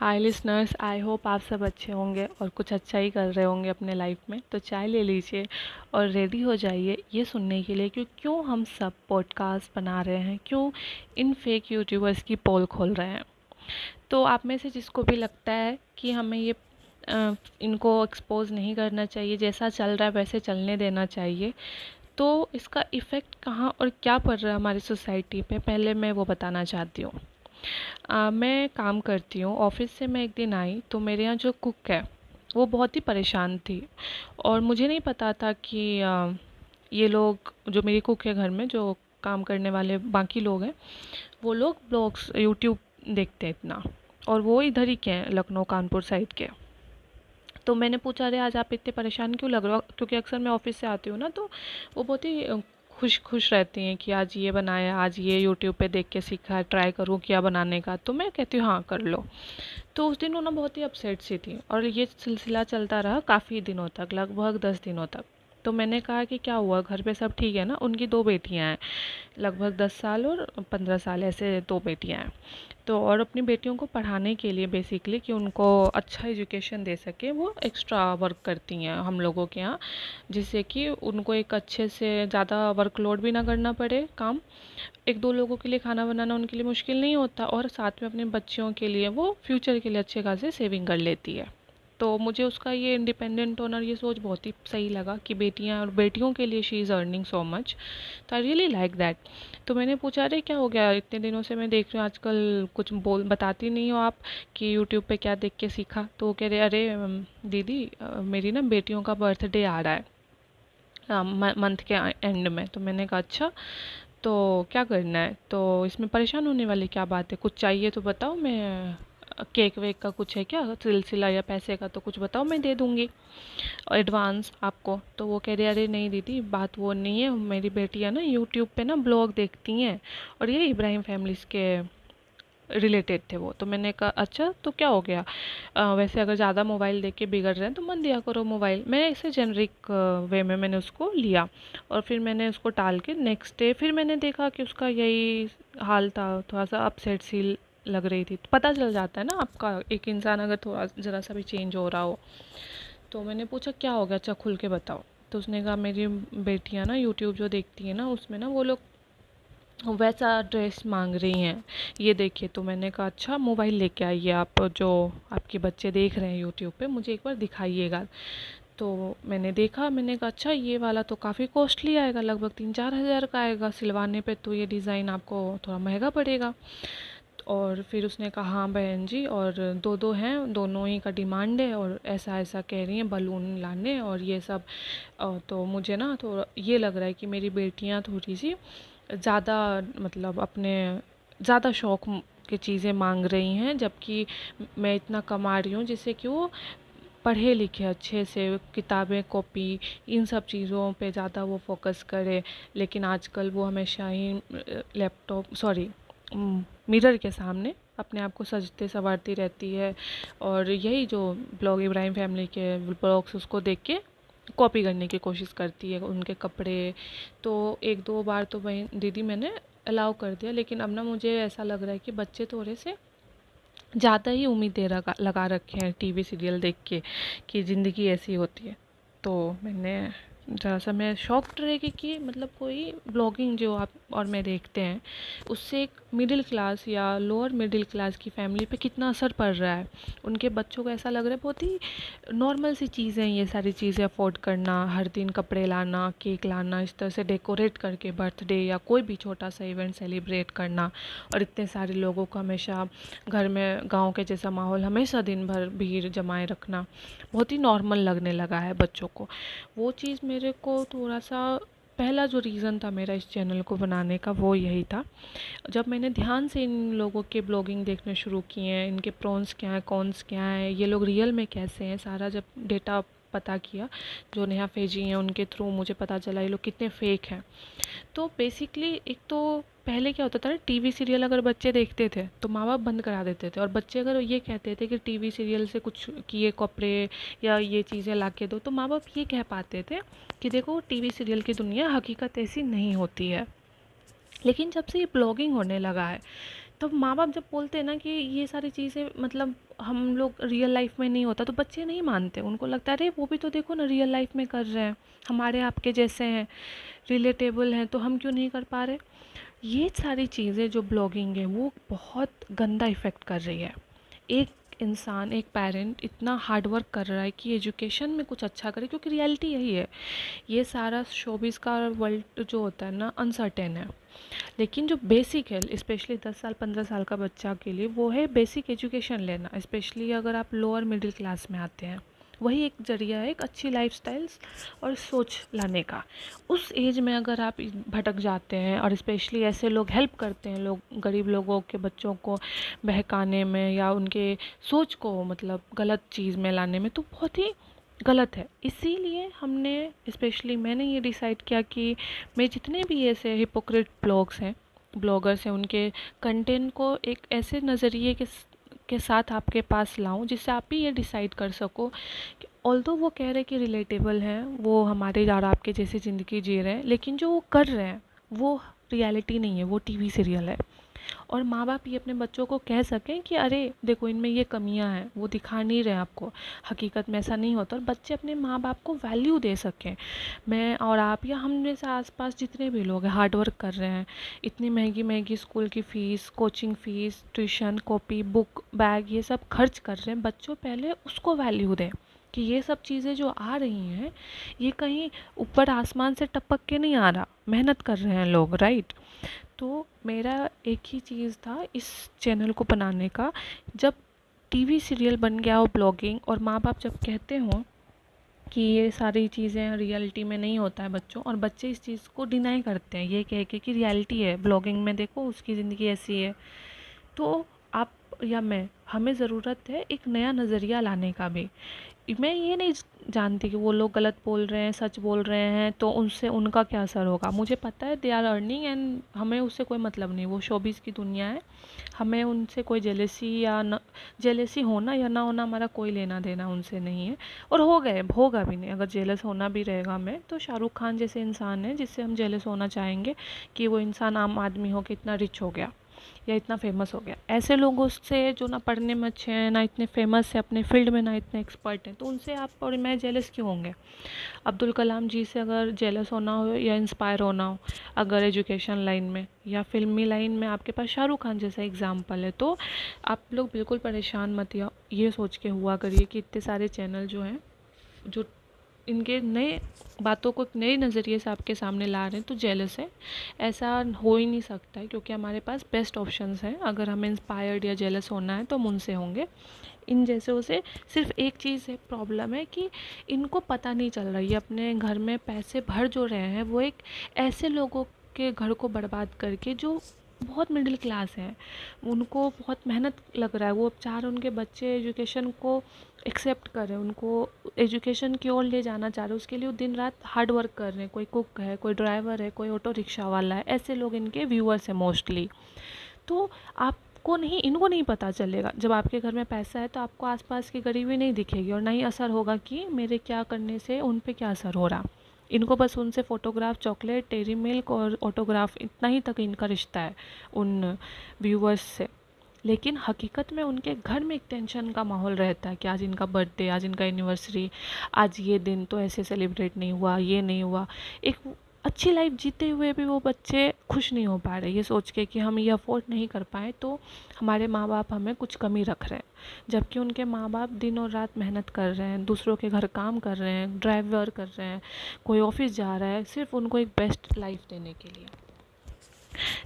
Hi listeners, I hope आप सब अच्छे होंगे और कुछ अच्छा ही कर रहे होंगे अपने लाइफ में। तो चाय ले लीजिए और रेडी हो जाइए ये सुनने के लिए कि क्यों हम सब पॉडकास्ट बना रहे हैं, क्यों इन फेक यूट्यूबर्स की पोल खोल रहे हैं। तो आप में से जिसको भी लगता है कि हमें ये इनको एक्सपोज नहीं करना चाहिए, जैसा चल रहा है वैसे चलने देना चाहिए, तो इसका इफ़ेक्ट कहाँ और क्या पड़ रहा है हमारी सोसाइटी पे, पहले मैं वो बताना चाहती हूँ। मैं काम करती हूँ ऑफिस से। मैं एक दिन आई तो मेरे यहाँ जो कुक है वो बहुत ही परेशान थी और मुझे नहीं पता था कि ये लोग, जो मेरी कुक है घर में, जो काम करने वाले बाकी लोग हैं, वो लोग ब्लॉग्स यूट्यूब देखते हैं इतना, और वो इधर ही के हैं, लखनऊ कानपुर साइड के। तो मैंने पूछा, अरे आज आप इतने परेशान क्यों लग रहे हो, क्योंकि अक्सर मैं ऑफिस से आती हूँ ना, तो वो बहुत ही खुश खुश रहती हैं कि आज ये बनाया, आज ये यूट्यूब पे देख के सीखा है, ट्राई करूँ क्या बनाने का। तो मैं कहती हूँ हाँ कर लो। तो उस दिन वो ना बहुत ही अपसेट सी थी और ये सिलसिला चलता रहा काफ़ी दिनों तक, लगभग 10 दिनों तक। तो मैंने कहा कि क्या हुआ, घर पे सब ठीक है ना। उनकी दो बेटियां हैं, लगभग 10 साल और 15 साल, ऐसे दो बेटियां हैं। तो और अपनी बेटियों को पढ़ाने के लिए बेसिकली, कि उनको अच्छा एजुकेशन दे सके, वो एक्स्ट्रा वर्क करती हैं हम लोगों के यहाँ, जिससे कि उनको एक अच्छे से ज़्यादा वर्कलोड भी ना करना पड़े काम। एक दो लोगों के लिए खाना बनाना उनके लिए मुश्किल नहीं होता, और साथ में अपने बच्चों के लिए वो फ्यूचर के लिए अच्छे खासे सेविंग कर लेती है। तो मुझे उसका ये इंडिपेंडेंट होना, ये सोच बहुत ही सही लगा कि बेटियां और बेटियों के लिए she is earning so much. तो आई रियली लाइक दैट। तो मैंने पूछा, अरे क्या हो गया, इतने दिनों से मैं देख रही हूँ आजकल कुछ बोल बताती नहीं हो आप कि यूट्यूब पे क्या देख के सीखा। तो वो कह रहे, अरे दीदी मेरी ना बेटियों का बर्थडे आ रहा है मंथ के एंड में। तो मैंने कहा अच्छा, तो क्या करना है, तो इसमें परेशान होने वाली क्या बात है, कुछ चाहिए तो बताओ, मैं केक वेक का कुछ है क्या सिलसिला, या पैसे का तो कुछ बताओ, मैं दे दूँगी एडवांस आपको। तो वो कह रही, अरे नहीं दीदी बात वो नहीं है, मेरी बेटी है ना यूट्यूब पे ना ब्लॉग देखती हैं, और ये इब्राहिम फैमिलीज़ के रिलेटेड थे वो। तो मैंने कहा अच्छा, तो क्या हो गया, वैसे अगर ज़्यादा मोबाइल देख के बिगड़ रहे हैं तो मत दिया करो मोबाइल। मैं ऐसे जेनरिक वे में मैंने उसको लिया, और फिर मैंने उसको टाल के नेक्स्ट डे फिर मैंने देखा कि उसका यही हाल था, थोड़ा सा अपसेट सी लग रही थी। तो पता चल जाता है ना आपका, एक इंसान अगर थोड़ा ज़रा सा भी चेंज हो रहा हो। तो मैंने पूछा क्या हो गया, अच्छा खुल के बताओ। तो उसने कहा, मेरी बेटियाँ ना यूट्यूब जो देखती है ना, उसमें ना वो लोग वैसा ड्रेस मांग रही हैं, ये देखिए। तो मैंने कहा अच्छा, मोबाइल लेके आइए आप, जो आपके बच्चे देख रहे हैं यूट्यूब पे, मुझे एक बार दिखाइएगा। तो मैंने देखा, मैंने कहा अच्छा ये वाला तो काफ़ी कॉस्टली आएगा, लगभग 3-4 हज़ार का आएगा सिलवाने पे, तो ये डिज़ाइन आपको थोड़ा महंगा पड़ेगा। और फिर उसने कहा हाँ बहन जी, और दो दो हैं, दोनों ही का डिमांड है, और ऐसा ऐसा कह रही हैं बलून लाने और ये सब। तो मुझे ना थोड़ा ये लग रहा है कि मेरी बेटियां थोड़ी सी ज़्यादा, मतलब अपने ज़्यादा शौक की चीज़ें मांग रही हैं, जबकि मैं इतना कमा रही हूँ जिससे कि वो पढ़े लिखे अच्छे से, किताबें कॉपी इन सब चीज़ों पे ज़्यादा वो फोकस करे। लेकिन आजकल वो हमेशा ही लैपटॉप, सॉरी, मिरर के सामने अपने आप को सजते संवारती रहती है, और यही जो ब्लॉग इब्राहिम फैमिली के ब्लॉग्स उसको देख के कॉपी करने की कोशिश करती है, उनके कपड़े। तो एक दो बार तो वही दीदी मैंने अलाउ कर दिया, लेकिन अब ना मुझे ऐसा लग रहा है कि बच्चे थोड़े से ज़्यादा ही उम्मीदें लगा रखे हैं टीवी सीरियल देख के, कि ज़िंदगी ऐसी होती है। तो मैंने ज़रा सा मैं शॉक्ड रह गई कि मतलब कोई ब्लॉगिंग जो आप और मैं देखते हैं, उससे एक मिडिल क्लास या लोअर मिडिल क्लास की फैमिली पे कितना असर पड़ रहा है। उनके बच्चों को ऐसा लग रहा है बहुत ही नॉर्मल सी चीज़ें, ये सारी चीज़ें अफोर्ड करना, हर दिन कपड़े लाना, केक लाना, इस तरह से डेकोरेट करके बर्थडे या कोई भी छोटा सा इवेंट सेलिब्रेट करना, और इतने सारे लोगों को हमेशा घर में गांव के जैसा माहौल हमेशा दिन भर भीड़ जमाए रखना बहुत ही नॉर्मल लगने लगा है बच्चों को। वो चीज़ मेरे को थोड़ा सा, पहला जो रीज़न था मेरा इस चैनल को बनाने का वो यही था। जब मैंने ध्यान से इन लोगों के ब्लॉगिंग देखने शुरू किए हैं, इनके प्रॉन्स क्या हैं, कॉन्स क्या हैं, ये लोग रियल में कैसे हैं, सारा जब डेटा पता किया, जो नेहा फेजी हैं उनके थ्रू मुझे पता चला ये लोग कितने फेक हैं। तो बेसिकली एक तो पहले क्या होता था ना, टीवी सीरियल अगर बच्चे देखते थे तो माँ बाप बंद करा देते थे, और बच्चे अगर ये कहते थे कि टीवी सीरियल से कुछ किए कपड़े या ये चीज़ें ला के दो, तो माँ बाप ये कह पाते थे कि देखो टीवी सीरियल की दुनिया हकीकत ऐसी नहीं होती है। लेकिन जब से ये ब्लॉगिंग होने लगा है, तो माँ बाप जब बोलते हैं ना कि ये सारी चीज़ें मतलब हम लोग रियल लाइफ में नहीं होता, तो बच्चे नहीं मानते। उनको लगता है अरे वो भी तो देखो ना रियल लाइफ में कर रहे हैं, हमारे आपके जैसे हैं, रिलेटेबल हैं, तो हम क्यों नहीं कर पा रहे। ये सारी चीज़ें जो ब्लॉगिंग है वो बहुत गंदा इफ़ेक्ट कर रही है। एक इंसान, एक पेरेंट इतना हार्ड वर्क कर रहा है कि एजुकेशन में कुछ अच्छा करे, क्योंकि रियलिटी यही है। ये सारा शोबिज़ का वर्ल्ड जो होता है ना, अनसर्टेन है। लेकिन जो बेसिक है, स्पेशली 10 साल 15 साल का बच्चा के लिए, वो है बेसिक एजुकेशन लेना। स्पेशली अगर आप लोअर मिडिल क्लास में आते हैं, वही एक ज़रिया है एक अच्छी लाइफस्टाइल्स और सोच लाने का। उस एज में अगर आप भटक जाते हैं, और स्पेशली ऐसे लोग हेल्प करते हैं, लोग गरीब लोगों के बच्चों को बहकाने में या उनके सोच को मतलब गलत चीज़ में लाने में, तो बहुत ही गलत है। इसीलिए हमने, स्पेशली मैंने ये डिसाइड किया कि मैं जितने भी ऐसे हिपोक्रेट ब्लॉगर्स हैं, उनके कंटेंट को एक ऐसे नज़रिए के साथ आपके पास लाऊं जिससे आप भी ये डिसाइड कर सको कि ऑल्दो वो कह रहे हैं कि रिलेटेबल हैं, वो हमारे और आपके जैसे ज़िंदगी जी रहे हैं, लेकिन जो वो कर रहे हैं वो रियलिटी नहीं है, वो टीवी सीरियल है। और माँ बाप ये अपने बच्चों को कह सकें कि अरे देखो इनमें ये कमियां हैं, वो दिखा नहीं रहे आपको, हकीकत में ऐसा नहीं होता, और बच्चे अपने माँ बाप को वैल्यू दे सकें। मैं और आप या हम जैसे आसपास जितने भी लोग हैं हार्ड वर्क कर रहे हैं, इतनी महंगी महंगी स्कूल की fees, coaching fees, tuition, copy, book, bag, ये सब खर्च कर रहे हैं, बच्चों पहले उसको वैल्यू दें कि ये सब चीज़ें जो आ रही हैं ये कहीं ऊपर आसमान से टपक के नहीं आ रहा, मेहनत कर रहे हैं लोग, राइट। तो मेरा एक ही चीज़ था इस चैनल को बनाने का। जब टीवी सीरियल बन गया हो ब्लॉगिंग, और माँ बाप जब कहते हों कि ये सारी चीज़ें रियलिटी में नहीं होता है बच्चों, और बच्चे इस चीज़ को डिनाई करते हैं ये कह के कि रियलिटी है, ब्लॉगिंग में देखो उसकी ज़िंदगी ऐसी है, तो आप या मैं, हमें ज़रूरत है एक नया नज़रिया लाने का भी। मैं ये नहीं जानती कि वो लोग गलत बोल रहे हैं, सच बोल रहे हैं, तो उनसे उनका क्या असर होगा। मुझे पता है दे आर अर्निंग, एंड हमें उससे कोई मतलब नहीं, वो शोबिज़ की दुनिया है, हमें उनसे कोई जेलेसी या न जेलेसी होना या ना होना हमारा कोई लेना देना उनसे नहीं है। और होगा भी नहीं। अगर जेलस होना भी रहेगा हमें, तो शाहरुख खान जैसे इंसान है जिससे हम जेलस होना चाहेंगे कि वो इंसान आम आदमी हो के इतना रिच हो गया या इतना फेमस हो गया। ऐसे लोगों से जो ना पढ़ने में अच्छे हैं, ना इतने फेमस है अपने फील्ड में, ना इतने एक्सपर्ट हैं, तो उनसे आप और मैं जेलस क्यों होंगे। अब्दुल कलाम जी से अगर जेलस होना हो या इंस्पायर होना हो, अगर एजुकेशन लाइन में या फिल्मी लाइन में आपके पास शाहरुख खान जैसा एग्जाम्पल है, तो आप लोग बिल्कुल परेशान मत या ये सोच के हुआ करिए कि इतने सारे चैनल जो हैं, जो इनके नए बातों को नए नज़रिए से आपके सामने ला रहे हैं, तो जेलस है। ऐसा हो ही नहीं सकता है, क्योंकि हमारे पास बेस्ट ऑप्शंस हैं। अगर हमें इंस्पायर्ड या जेलस होना है तो हम उनसे होंगे। इन जैसे से सिर्फ एक चीज़ है, प्रॉब्लम है कि इनको पता नहीं चल रहा, ये अपने घर में पैसे भर जो रहे हैं वो एक ऐसे लोगों के घर को बर्बाद करके जो बहुत मिडिल क्लास हैं, उनको बहुत मेहनत लग रहा है, वो चाह रहे उनके बच्चे एजुकेशन को एक्सेप्ट कर रहे हैं, उनको एजुकेशन की ओर ले जाना चाह रहे हैं, उसके लिए वो दिन रात हार्ड वर्क कर रहे हैं। कोई कुक है, कोई ड्राइवर है, कोई ऑटो रिक्शा वाला है, ऐसे लोग इनके व्यूअर्स हैं मोस्टली। तो आपको नहीं, इनको नहीं पता चलेगा। जब आपके घर में पैसा है तो आपको आसपास की गरीबी नहीं दिखेगी, और ना ही असर होगा कि मेरे क्या करने से उन पे क्या असर हो रहा। इनको बस उनसे फ़ोटोग्राफ, चॉकलेट, डेयरी मिल्क और ऑटोग्राफ, इतना ही तक इनका रिश्ता है उन व्यूअर्स से। लेकिन हकीकत में उनके घर में एक टेंशन का माहौल रहता है कि आज इनका बर्थडे, आज इनका एनिवर्सरी, आज ये दिन तो ऐसे सेलिब्रेट नहीं हुआ, ये नहीं हुआ। एक अच्छी लाइफ जीते हुए भी वो बच्चे खुश नहीं हो पा रहे, ये सोच के कि हम ये अफोर्ड नहीं कर पाए तो हमारे माँ बाप हमें कुछ कमी रख रहे हैं। जबकि उनके माँ बाप दिन और रात मेहनत कर रहे हैं, दूसरों के घर काम कर रहे हैं, ड्राइवर कर रहे हैं, कोई ऑफिस जा रहा है, सिर्फ उनको एक बेस्ट लाइफ देने के लिए।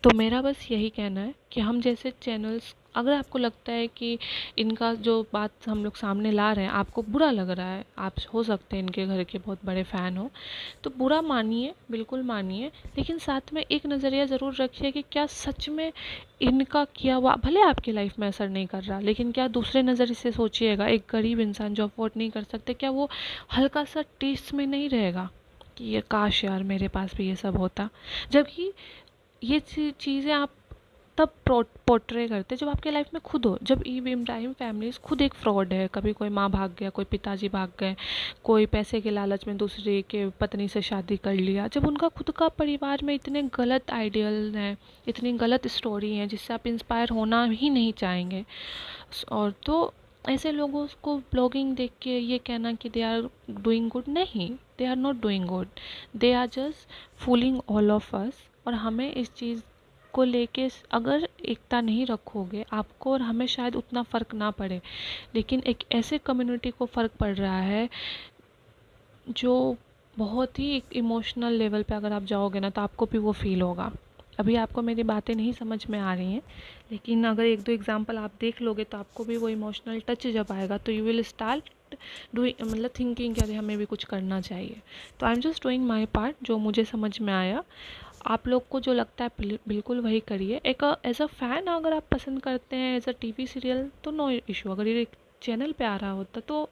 तो मेरा बस यही कहना है कि हम जैसे चैनल्स, अगर आपको लगता है कि इनका जो बात हम लोग सामने ला रहे हैं आपको बुरा लग रहा है, आप हो सकते हैं इनके घर के बहुत बड़े फ़ैन हो, तो बुरा मानिए, बिल्कुल मानिए, लेकिन साथ में एक नज़रिया ज़रूर रखिए कि क्या सच में इनका किया हुआ भले आपकी लाइफ में असर नहीं कर रहा, लेकिन क्या दूसरे नज़रिए से सोचिएगा, एक गरीब इंसान जो अफोर्ड नहीं कर सकते, क्या वो हल्का सा टेस्ट में नहीं रहेगा कि ये काश यार मेरे पास भी ये सब होता। जबकि ये चीज़ें आप तब पोर्ट्रे करते जब आपके लाइफ में खुद हो, जब इब्राहिम फैमिलीज खुद एक फ्रॉड है, कभी कोई माँ भाग गया, कोई पिताजी भाग गए, कोई पैसे के लालच में दूसरे के पत्नी से शादी कर लिया, जब उनका खुद का परिवार में इतने गलत आइडियल हैं, इतनी गलत स्टोरी हैं जिससे आप इंस्पायर होना ही नहीं चाहेंगे। और तो ऐसे लोगों को ब्लॉगिंग देख के ये कहना कि दे आर डूइंग गुड, नहीं, they are not doing good, they are just fooling all of us. और हमें इस चीज़ को लेके अगर एकता नहीं रखोगे, आपको और हमें शायद उतना फ़र्क ना पड़े, लेकिन एक ऐसे कम्युनिटी को फ़र्क पड़ रहा है जो बहुत ही एक इमोशनल लेवल पे अगर आप जाओगे ना तो आपको भी वो फील होगा। अभी आपको मेरी बातें नहीं समझ में आ रही हैं, लेकिन अगर एक दो एग्जांपल आप देख लोगे तो आपको भी वो इमोशनल टच जब आएगा तो यू विल स्टार्ट डूइंग, मतलब थिंकिंग कि अरे हमें भी कुछ करना चाहिए। तो I am just doing my part, जो मुझे समझ में आया। आप लोग को जो लगता है बिल्कुल वही करिए। एक एज अ फ़ैन अगर आप पसंद करते हैं एज अ टीवी सीरियल तो नो इशू, अगर ये चैनल पे आ रहा होता तो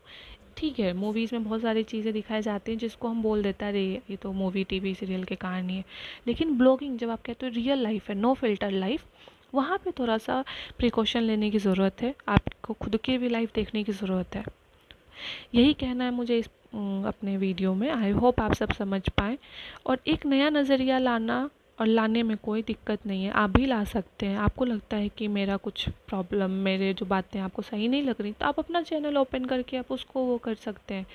ठीक है। मूवीज़ में बहुत सारी चीज़ें दिखाई जाती हैं जिसको हम बोल देते हैं अरे ये तो मूवी टीवी सीरियल के कहानी है, लेकिन ब्लॉगिंग जब आप कहते हो रियल लाइफ है, नो फिल्टर लाइफ, वहाँ पे थोड़ा सा प्रिकॉशन लेने की ज़रूरत है, आपको खुद की भी लाइफ देखने की ज़रूरत है। यही कहना है मुझे इस अपने वीडियो में। आई होप आप सब समझ पाएँ, और एक नया नज़रिया लाना और लाने में कोई दिक्कत नहीं है, आप भी ला सकते हैं। आपको लगता है कि मेरा कुछ प्रॉब्लम, मेरे जो बातें आपको सही नहीं लग रही, तो आप अपना चैनल ओपन करके आप उसको वो कर सकते हैं।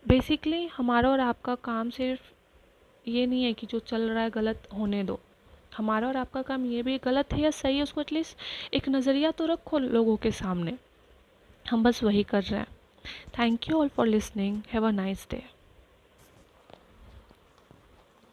बेसिकली हमारा और आपका काम सिर्फ ये नहीं है कि जो चल रहा है गलत होने दो, हमारा और आपका काम ये भी गलत है या सही है उसको एटलीस्ट एक नज़रिया तो रखो लोगों के सामने। हम बस वही कर रहे हैं। Thank you all for listening, have a nice day.